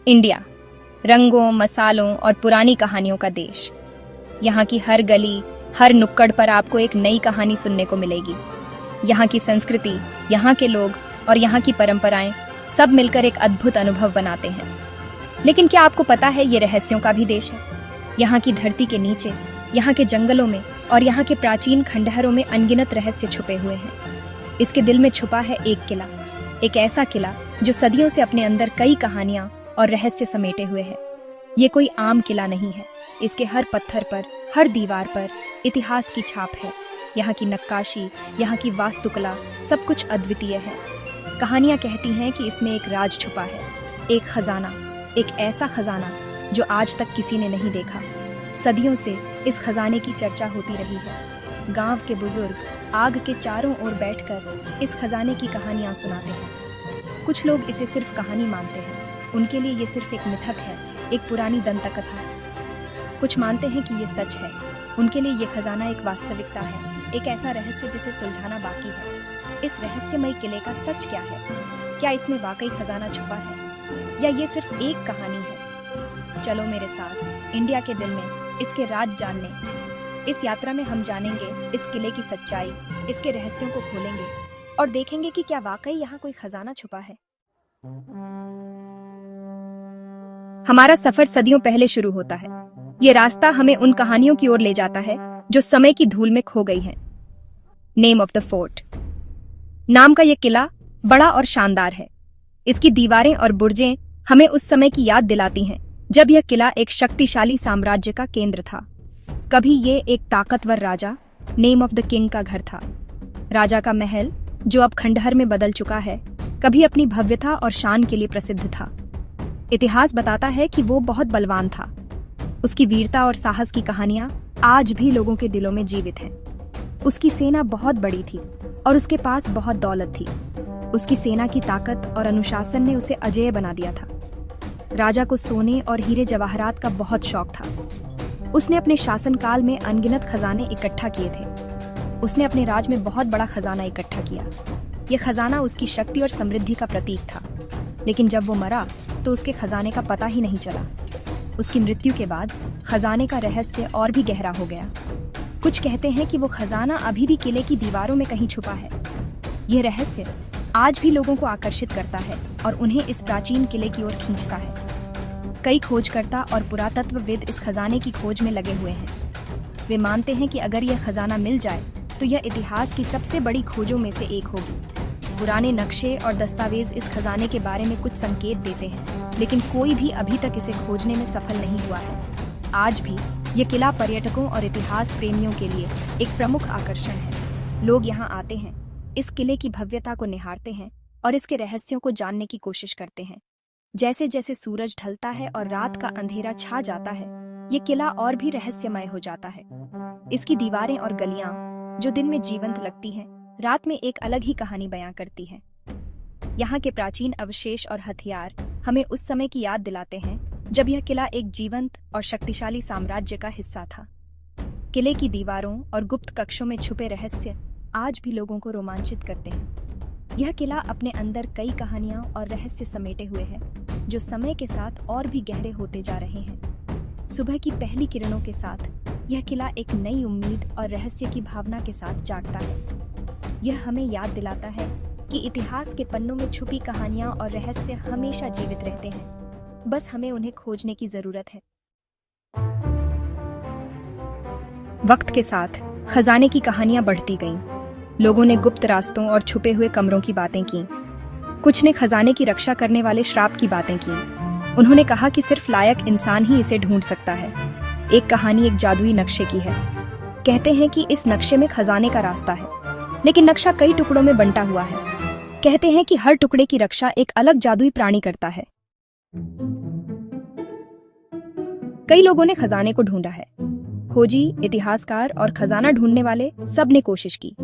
India, रंगों, मसालों और पुरानी कहानियों का देश। यहाँ की हर गली, हर नुक्कड़ पर आपको एक नई कहानी सुनने को मिलेगी। यहाँ की संस्कृति, यहाँ के लोग और यहाँ की परंपराएं सब मिलकर एक अद्भुत अनुभव बनाते हैं। लेकिन क्या आपको पता है, ये रहस्यों का भी देश है। यहाँ की धरती के नीचे, यहाँ के जंगलों में और यहाँ के प्राचीन खंडहरों में अनगिनत रहस्य छुपे हुए हैं। इसके दिल में छुपा है एक किला, एक ऐसा किला जो सदियों से अपने अंदर कई कहानियां और रहस्य समेटे हुए है। ये कोई आम किला नहीं है। इसके हर पत्थर पर, हर दीवार पर इतिहास की छाप है। यहाँ की नक्काशी, यहाँ की वास्तुकला, सब कुछ अद्वितीय है। कहानियां कहती हैं कि इसमें एक राज छुपा है, एक खजाना, एक ऐसा खजाना जो आज तक किसी ने नहीं देखा। सदियों से इस खजाने की चर्चा होती रही है। गांव के बुजुर्ग आग के चारों ओर बैठकर इस खजाने की कहानियां सुनाते हैं। कुछ लोग इसे सिर्फ कहानी मानते हैं, उनके लिए ये सिर्फ एक मिथक है, एक पुरानी दंतकथा है। कुछ मानते हैं कि ये सच है, उनके लिए ये खजाना एक वास्तविकता है, एक ऐसा रहस्य जिसे सुलझाना बाकी है। इस रहस्यमय किले का सच क्या है? क्या इसमें वाकई खजाना छुपा है या ये सिर्फ एक कहानी है? चलो मेरे साथ इंडिया के दिल में इसके राज जानने। इस यात्रा में हम जानेंगे इस किले की सच्चाई, इसके रहस्यों को खोलेंगे और देखेंगे कि क्या वाकई यहाँ कोई खजाना छुपा है। हमारा सफर सदियों पहले शुरू होता है। ये रास्ता हमें उन कहानियों की ओर ले जाता है जो समय की धूल में खो गई हैं। Name of the fort. नाम का ये किला बड़ा और शानदार है। इसकी दीवारें और बुर्जें हमें उस समय की याद दिलाती हैं जब यह किला एक शक्तिशाली साम्राज्य का केंद्र था। कभी ये एक ताकतवर राजा, नेम ऑफ द किंग का घर था। राजा का महल जो अब खंडहर में बदल चुका है, कभी अपनी भव्यता और शान के लिए प्रसिद्ध था। इतिहास बताता है कि वो बहुत बलवान था। उसकी वीरता और साहस की कहानियां आज भी लोगों के दिलों में जीवित हैं। उसकी सेना बहुत बड़ी थी और उसके पास बहुत दौलत थी। उसकी सेना की ताकत और अनुशासन ने उसे अजेय बना दिया था। राजा को सोने और हीरे जवाहरात का बहुत शौक था। उसने अपने शासनकाल में अनगिनत खजाने इकट्ठा किए थे। उसने अपने राज में बहुत बड़ा खजाना इकट्ठा किया। यह खजाना उसकी शक्ति और समृद्धि का प्रतीक था। लेकिन जब वो मरा तो उसके खजाने का पता ही नहीं चला। उसकी मृत्यु के बाद खजाने का रहस्य और भी गहरा हो गया। कुछ कहते हैं कि वो खजाना अभी भी किले की दीवारों में कहीं छुपा है। यह रहस्य आज भी लोगों को आकर्षित करता है और उन्हें इस प्राचीन किले की ओर खींचता है। कई खोजकर्ता और पुरातत्वविद इस खजाने की खोज में लगे हुए हैं। वे मानते हैं कि अगर यह खजाना मिल जाए तो यह इतिहास की सबसे बड़ी खोजों में से एक होगी। पुराने नक्शे और दस्तावेज इस खजाने के बारे में कुछ संकेत देते हैं, लेकिन कोई भी अभी तक इसे खोजने में सफल नहीं हुआ है। आज भी यह किला पर्यटकों और इतिहास प्रेमियों के लिए एक प्रमुख आकर्षण है। लोग यहाँ आते हैं, इस किले की भव्यता को निहारते हैं और इसके रहस्यों को जानने की कोशिश करते हैं। जैसे जैसे सूरज ढलता है और रात का अंधेरा छा जाता है, ये किला और भी रहस्यमय हो जाता है। इसकी दीवारें और गलियां जो दिन में जीवंत लगती हैं, रात में एक अलग ही कहानी बयां करती हैं। यहाँ के प्राचीन अवशेष और हथियार हमें उस समय की याद दिलाते हैं जब यह किला एक जीवंत और शक्तिशाली साम्राज्य का हिस्सा था। किले की दीवारों और गुप्त कक्षों में छुपे रहस्य आज भी लोगों को रोमांचित करते हैं। यह किला अपने अंदर कई कहानियां और रहस्य समेटे हुए है जो समय के साथ और भी गहरे होते जा रहे हैं। सुबह की पहली किरणों के साथ यह किला एक नई उम्मीद और रहस्य की भावना के साथ जागता है। यह हमें याद दिलाता है कि इतिहास के पन्नों में छुपी कहानियां और रहस्य हमेशा जीवित रहते हैं, बस हमें उन्हें खोजने की जरूरत है। वक्त के साथ खजाने की कहानियां बढ़ती गईं। लोगों ने गुप्त रास्तों और छुपे हुए कमरों की बातें की। कुछ ने खजाने की रक्षा करने वाले श्राप की बातें की। उन्होंने कहा कि सिर्फ लायक इंसान ही इसे ढूंढ सकता है। एक कहानी एक जादुई नक्शे की है। कहते हैं कि इस नक्शे में खजाने का रास्ता है, लेकिन नक्शा कई टुकड़ों में बंटा हुआ है। कहते हैं कि हर टुकड़े की रक्षा एक अलग जादुई प्राणी करता है। कई लोगों ने खजाने को ढूंढा है। खोजी, इतिहासकार और खजाना ढूंढने वाले सब ने कोशिश की।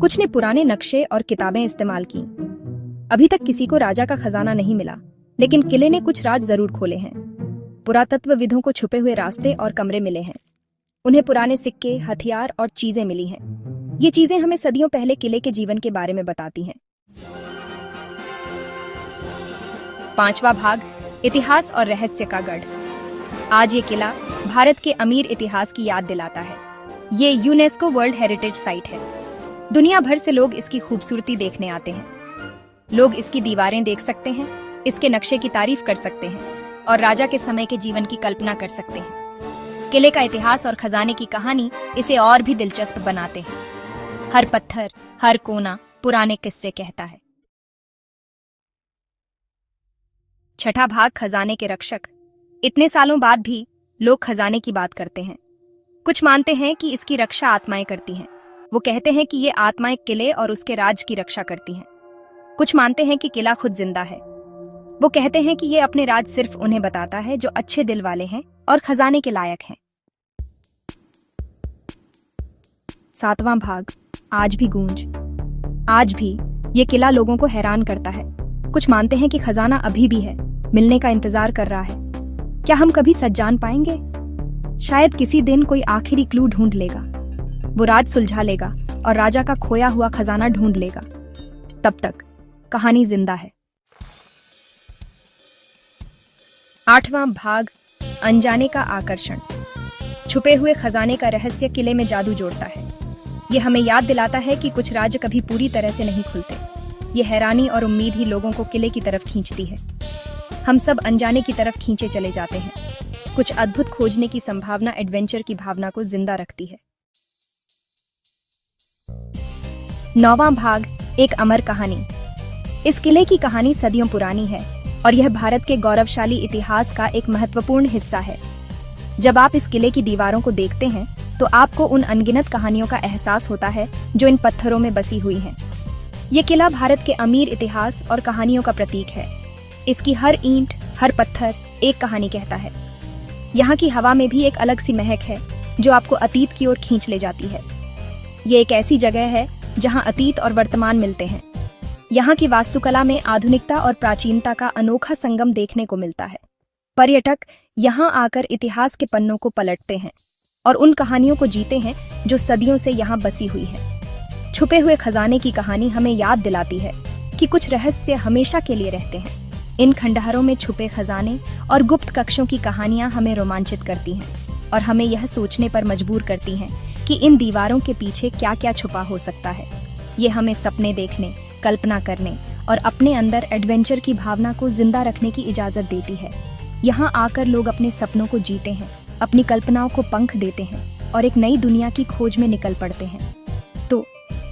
कुछ ने पुराने नक्शे और किताबें इस्तेमाल की। अभी तक किसी को राजा का खजाना नहीं मिला, लेकिन किले ने कुछ राज जरूर खोले हैं। पुरातत्वविदों को छुपे हुए रास्ते और कमरे मिले हैं। उन्हें पुराने सिक्के, हथियार और चीजें मिली हैं। ये चीजें हमें सदियों पहले किले के जीवन के बारे में बताती हैं। 5वां भाग, इतिहास और रहस्य का गढ़। आज ये किला भारत के अमीर इतिहास की याद दिलाता है। ये यूनेस्को वर्ल्ड हेरिटेज साइट है। दुनिया भर से लोग इसकी खूबसूरती देखने आते हैं। लोग इसकी दीवारें देख सकते हैं, इसके नक्शे की तारीफ कर सकते हैं और राजा के समय के जीवन की कल्पना कर सकते हैं। किले का इतिहास और खजाने की कहानी इसे और भी दिलचस्प बनाते हैं। हर पत्थर, हर कोना पुराने किस्से कहता है। छठा भाग, खजाने के रक्षक। इतने सालों बाद भी लोग खजाने की बात करते हैं। कुछ मानते हैं कि इसकी रक्षा आत्माएं करती हैं। वो कहते हैं कि ये आत्माएं किले और उसके राज की रक्षा करती हैं। कुछ मानते हैं कि किला खुद जिंदा है। वो कहते हैं कि ये अपने राज सिर्फ उन्हें बताता है जो अच्छे दिल वाले हैं और खजाने के लायक हैं। सातवां भाग, आज भी गूंज। आज भी ये किला लोगों को हैरान करता है। कुछ मानते हैं कि खजाना अभी भी है, मिलने का इंतजार कर रहा है। क्या हम कभी सच जान पाएंगे? शायद किसी दिन कोई आखिरी क्लू ढूंढ लेगा। वो राज सुलझा लेगा और राजा का खोया हुआ खजाना ढूंढ लेगा। तब तक कहानी जिंदा है। आठवां भाग, अनजाने का आकर्षण। छुपे हुए खजाने का रहस्य किले में जादू जोड़ता है। ये हमें याद दिलाता है कि कुछ राज कभी पूरी तरह से नहीं खुलते। ये हैरानी और उम्मीद ही लोगों को किले की तरफ खींचती है। हम सब अनजाने की तरफ खींचे चले जाते हैं। कुछ अद्भुत खोजने की संभावना एडवेंचर की भावना को जिंदा रखती है। नौवां भाग, एक अमर कहानी। इस किले की कहानी सदियों पुरानी है और यह भारत के गौरवशाली इतिहास का एक महत्वपूर्ण हिस्सा है। जब आप इस किले की दीवारों को देखते हैं तो आपको उन अनगिनत कहानियों का एहसास होता है जो इन पत्थरों में बसी हुई हैं। ये किला भारत के अमीर इतिहास और कहानियों का प्रतीक है। इसकी हर ईंट, हर पत्थर एक कहानी कहता है। यहाँ की हवा में भी एक अलग सी महक है जो आपको अतीत की ओर खींच ले जाती है। ये एक ऐसी जगह है जहाँ अतीत और वर्तमान मिलते हैं। यहाँ की वास्तुकला में आधुनिकता और प्राचीनता का अनोखा संगम देखने को मिलता है। पर्यटक यहाँ आकर इतिहास के पन्नों को पलटते हैं और उन कहानियों को जीते हैं जो सदियों से यहाँ बसी हुई है। छुपे हुए खजाने की कहानी हमें याद दिलाती है कि कुछ रहस्य हमेशा के लिए रहते हैं। इन खंडहरों में छुपे खजाने और गुप्त कक्षों की कहानियां हमें रोमांचित करती हैं और हमें यह सोचने पर मजबूर करती हैं कि इन दीवारों के पीछे क्या क्या छुपा हो सकता है। ये हमें सपने देखने, कल्पना करने और अपने अंदर एडवेंचर की भावना को जिंदा रखने की इजाजत देती है। यहाँ आकर लोग अपने सपनों को जीते हैं, अपनी कल्पनाओं को पंख देते हैं और एक नई दुनिया की खोज में निकल पड़ते हैं। तो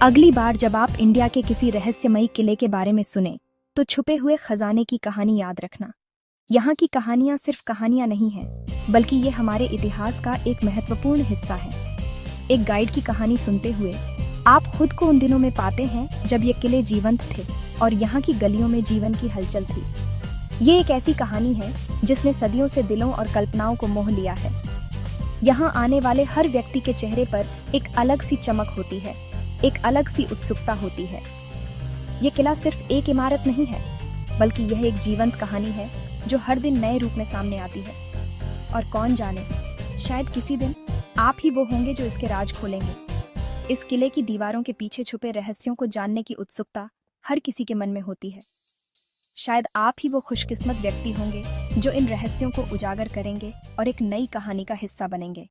अगली बार जब आप इंडिया के किसी रहस्यमयी किले के बारे में सुने तो छुपे हुए खजाने की कहानी याद रखना। यहाँ की कहानियाँ सिर्फ कहानियाँ नहीं हैं, बल्कि ये हमारे इतिहास का एक महत्वपूर्ण हिस्सा है। एक गाइड की कहानी सुनते हुए आप खुद को उन दिनों में पाते हैं जब ये किले जीवंत थे और यहाँ की गलियों में जीवन की हलचल थी। ये एक ऐसी कहानी है जिसने सदियों से दिलों और कल्पनाओं को मोह लिया है। यहाँ आने वाले हर व्यक्ति के चेहरे पर एक अलग सी चमक होती है, एक अलग सी उत्सुकता होती है। ये किला सिर्फ एक इमारत नहीं है, बल्कि यह एक जीवंत कहानी है जो हर दिन नए रूप में सामने आती है। और कौन जाने, शायद किसी दिन आप ही वो होंगे जो इसके राज खोलेंगे। इस किले की दीवारों के पीछे छुपे रहस्यों को जानने की उत्सुकता हर किसी के मन में होती है। शायद आप ही वो खुशकिस्मत व्यक्ति होंगे जो इन रहस्यों को उजागर करेंगे और एक नई कहानी का हिस्सा बनेंगे।